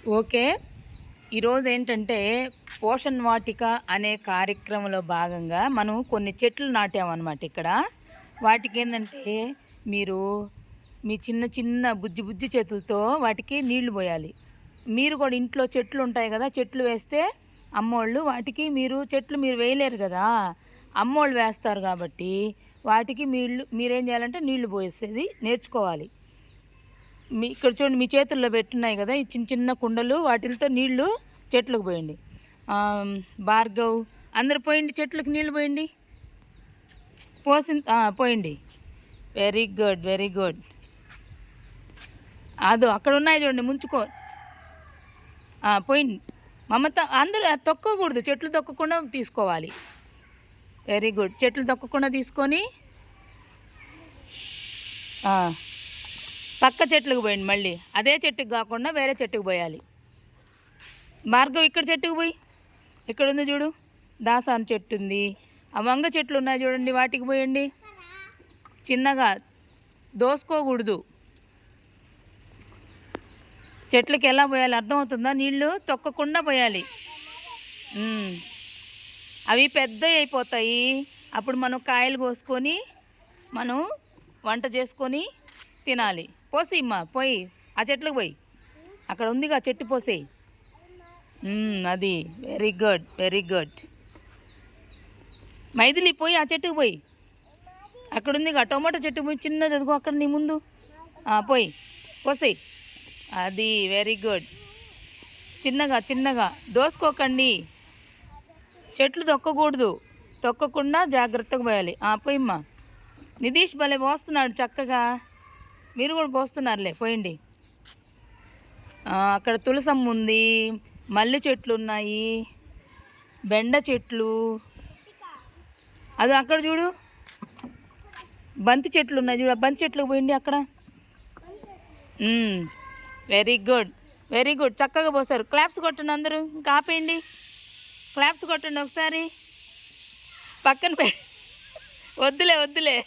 Okay. ఈరోజు ఏంటంటే పోషణ్ వాటిక అనే కార్యక్రమంలో భాగంగా మనం కొన్ని చెట్లు నాటామన్నమాట ఇక్కడ. వాటికేందంటే మీరు మీ చిన్న చిన్న బుజ్జి బుజ్జి చేతులతో వాటికి నీళ్లు పోయాలి. మీరు కూడా ఇంట్లో చెట్లు ఉంటాయి కదా! చెట్లు వేస్తే అమ్మోళ్ళు వాటికి చెట్లు మీరు వేయలేరు కదా! అమ్మోళ్ళు వేస్తారు కాబట్టి వాటికి మీరేం చేయాలంటే నీళ్లు పోసేది నేర్చుకోవాలి. ఇక్కడ చూడండి, మీ చేతుల్లో పెట్టున్నాయి కదా ఈ చిన్న చిన్న కుండలు, వాటితో నీళ్లు చెట్లకు పోయండి. భార్గవ్ అందరు పోయండి, చెట్లకు నీళ్లు పోయండి. పోయండి. Very good, very good. అదో అక్కడ ఉన్నాయి చూడండి, ముంచుకో. పోయింది మమత. అందరూ తొక్కకూడదు, చెట్లు తొక్కకుండా తీసుకోవాలి. Very good. చెట్లు తొక్కకుండా తీసుకొని పక్క చెట్లకు పోయండి. మళ్ళీ అదే చెట్టుకు కాకుండా వేరే చెట్టుకు పోయాలి. భార్గవ్ ఇక్కడ చెట్టుకు పోయి, ఇక్కడ ఉంది చూడు, దాసాన్ చెట్టు ఉంది. ఆ వంగ చెట్లు ఉన్నాయి చూడండి, వాటికి పోయండి. చిన్నగా దోసుకోకూడదు. చెట్లకి ఎలా పోయాలి అర్థమవుతుందా? నీళ్ళు తొక్కకుండా పోయాలి. అవి పెద్దవి అయిపోతాయి. అప్పుడు మనం కాయలు కోసుకొని మనం వంట చేసుకొని తినాలి. పోసిమ్మా, పోయి ఆ చెట్లకు పోయి, అక్కడ ఉందిగా చెట్టు పోసేయి. అది very good, very good. Maithili పోయి ఆ చెట్టుకు పోయి, అక్కడ ఉందిగా టొమాటో చెట్టు పోయి, చిన్నది అదిగో అక్కడ నీ ముందు. పోయి పోసేయి. అది వెరీ గుడ్. చిన్నగా చిన్నగా దోసుకోకండి, చెట్లు తొక్కకూడదు. తొక్కకుండా జాగ్రత్తగా పోయాలి. పోయిమ్మా. నితీష్ భలే పోస్తున్నాడు చక్కగా. మీరు కూడా పోస్తున్నారులే, పోయండి. అక్కడ తులసమ్మ ఉంది, మల్లె చెట్లు ఉన్నాయి, బెండ చెట్లు, అది అక్కడ చూడు బంతి చెట్లు ఉన్నాయి చూడు, బంతి చెట్లకు పోయింది అక్కడ. Very good, very good. చక్కగా పోసారు. క్లాప్స్ కొట్టండి అందరూ. ఇంకా ఆపేయండి, క్లాప్స్ కొట్టండి ఒకసారి. పక్కన వద్దులే వద్దులే